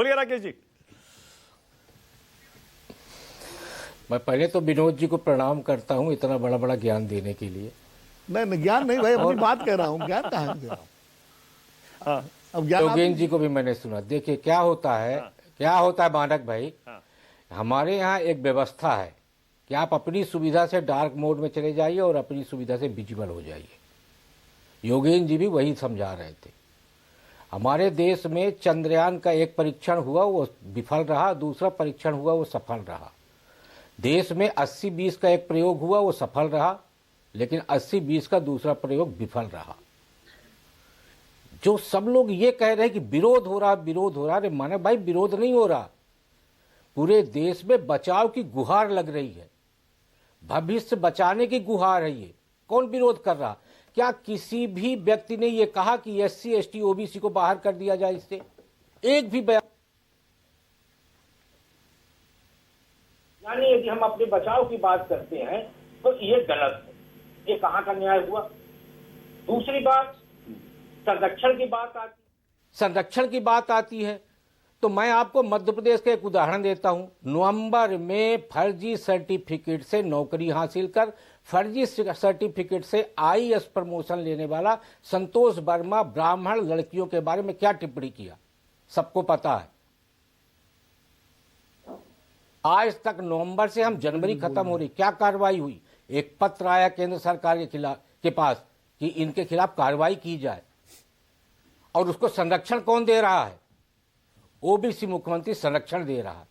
बोलिए राकेश जी। मैं पहले तो विनोद जी को प्रणाम करता हूं इतना बड़ा बड़ा ज्ञान देने के लिए। नहीं, ज्ञान नहीं भाई, अपनी बात कह रहा हूँ, ज्ञान कहाँ से दे रहा हूँ? हाँ अब ज्ञान आप योगेंद्र जी को भी मैंने सुना। देखिए क्या होता है, क्या होता है मानक भाई, हाँ। हमारे यहाँ एक व्यवस्था है कि आप अपनी सुविधा से डार्क मोड में चले जाइए और अपनी सुविधा से विजिबल हो जाइए। योगेंद्र जी भी वही समझा रहे थे। हमारे देश में चंद्रयान का एक परीक्षण हुआ, वो विफल रहा, दूसरा परीक्षण हुआ, वो सफल रहा। देश में 80-20 का एक प्रयोग हुआ, वो सफल रहा, लेकिन 80-20 का दूसरा प्रयोग विफल रहा। जो सब लोग ये कह रहे हैं कि विरोध हो रहा, विरोध हो रहा, अरे माने भाई विरोध नहीं हो रहा, पूरे देश में बचाव की गुहार लग रही है, भविष्य बचाने की गुहार है। ये कौन विरोध कर रहा? क्या किसी भी व्यक्ति ने ये कहा कि SC ST OBC को बाहर कर दिया जाए? इससे एक भी बयान। यानी यदि हम अपने बचाव की बात करते हैं तो ये गलत है, ये कहाँ का न्याय हुआ? दूसरी बात, संरक्षण की बात आती है। संरक्षण की बात आती है तो मैं आपको मध्य प्रदेश का एक उदाहरण देता हूं। नवंबर में फर्जी सर्टिफिकेट से नौकरी हासिल कर फर्जी सर्टिफिकेट से IAS प्रमोशन लेने वाला संतोष वर्मा ब्राह्मण लड़कियों के बारे में क्या टिप्पणी किया, सबको पता है। आज तक नवंबर से हम जनवरी खत्म हो रही, क्या कार्रवाई हुई? एक पत्र आया केंद्र सरकार के खिलाफ के पास कि इनके खिलाफ कार्रवाई की जाए, और उसको संरक्षण कौन दे रहा है? OBC मुख्यमंत्री संरक्षण दे रहा है।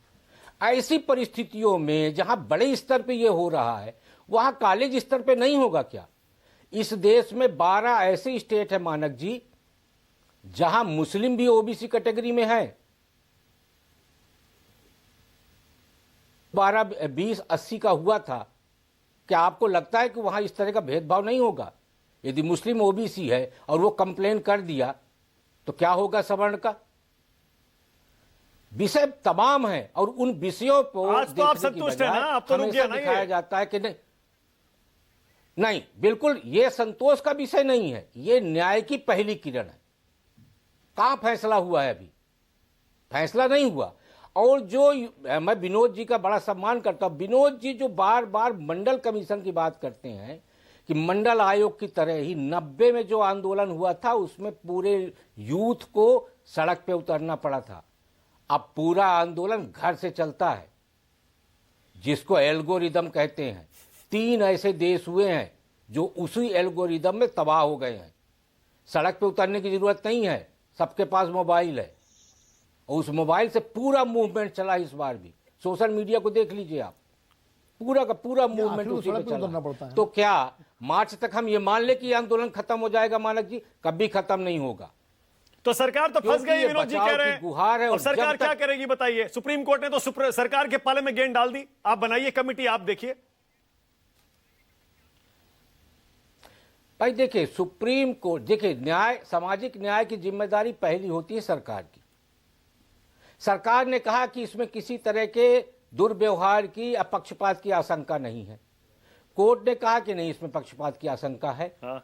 ऐसी परिस्थितियों में जहां बड़े स्तर पे ये हो रहा है, वहां कॉलेज स्तर पे नहीं होगा क्या? इस देश में 12 ऐसे स्टेट है मानक जी जहां मुस्लिम भी OBC कैटेगरी में है। 12, 20, 80 का हुआ था। क्या आपको लगता है कि वहां इस तरह का भेदभाव नहीं होगा? यदि मुस्लिम OBC है और वो कंप्लेन कर दिया तो क्या होगा सवर्ण का? विषय तमाम है और उन विषयों को आज तो आप संतुष्ट हैं ना? आप तो रुक गया ना? दिखाया जाता है कि नहीं, नहीं, बिल्कुल ये संतोष का विषय नहीं है, ये न्याय की पहली किरण है। कहां फैसला हुआ है? अभी फैसला नहीं हुआ। और जो मैं विनोद जी का बड़ा सम्मान करता हूं, विनोद जी जो बार बार मंडल कमीशन की बात करते हैं कि मंडल आयोग की तरह ही 90 में जो आंदोलन हुआ था उसमें पूरे यूथ को सड़क पे उतरना पड़ा था। अब पूरा आंदोलन घर से चलता है, जिसको एल्गोरिदम कहते हैं। 3 ऐसे देश हुए हैं जो उसी एल्गोरिदम में तबाह हो गए हैं। सड़क पे उतरने की जरूरत नहीं है, सबके पास मोबाइल है, और उस मोबाइल से पूरा मूवमेंट चला। इस बार भी सोशल मीडिया को देख लीजिए आप, पूरा का पूरा मूवमेंट उसी पे चला। तो क्या मार्च तक हम ये मान ले कि आंदोलन खत्म हो जाएगा? मानक जी, कभी खत्म नहीं होगा। तो सरकार तो फंस गई, विनोद जी कह रहे हैं। गुहार है, और सरकार क्या करेगी बताइए? सुप्रीम कोर्ट ने तो सरकार के पाले में गेंद डाल दी। आप बनाइए कमेटी, आप देखिए। भाई देखिए, सुप्रीम कोर्ट, देखिए न्याय, सामाजिक न्याय की जिम्मेदारी पहली होती है सरकार की। सरकार ने कहा कि इसमें किसी तरह के दुर्व्यवहार की या पक्षपात की आशंका नहीं है। कोर्ट ने कहा कि नहीं, इसमें पक्षपात की आशंका है। हाँ।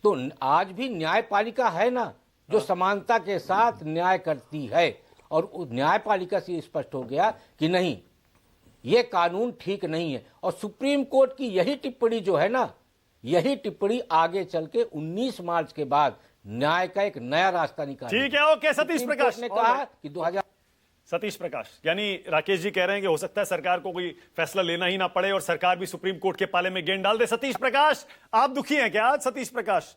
तो आज भी न्यायपालिका है ना, जो समानता के साथ न्याय करती है, और उस न्यायपालिका से स्पष्ट हो गया कि नहीं, ये कानून ठीक नहीं है। और सुप्रीम कोर्ट की यही टिप्पणी जो है ना, यही टिप्पणी आगे चल के 19 मार्च के बाद न्याय का एक नया रास्ता निकालेगी। ठीक है, ओके। सतीश प्रकाश ने कहा कि 2000 सतीश प्रकाश, यानी राकेश जी कह रहे हैं कि हो सकता है सरकार को कोई फैसला लेना ही ना पड़े और सरकार भी सुप्रीम कोर्ट के पाले में गेंद डाल दे। सतीश प्रकाश, आप दुखी हैं क्या आज? सतीश प्रकाश,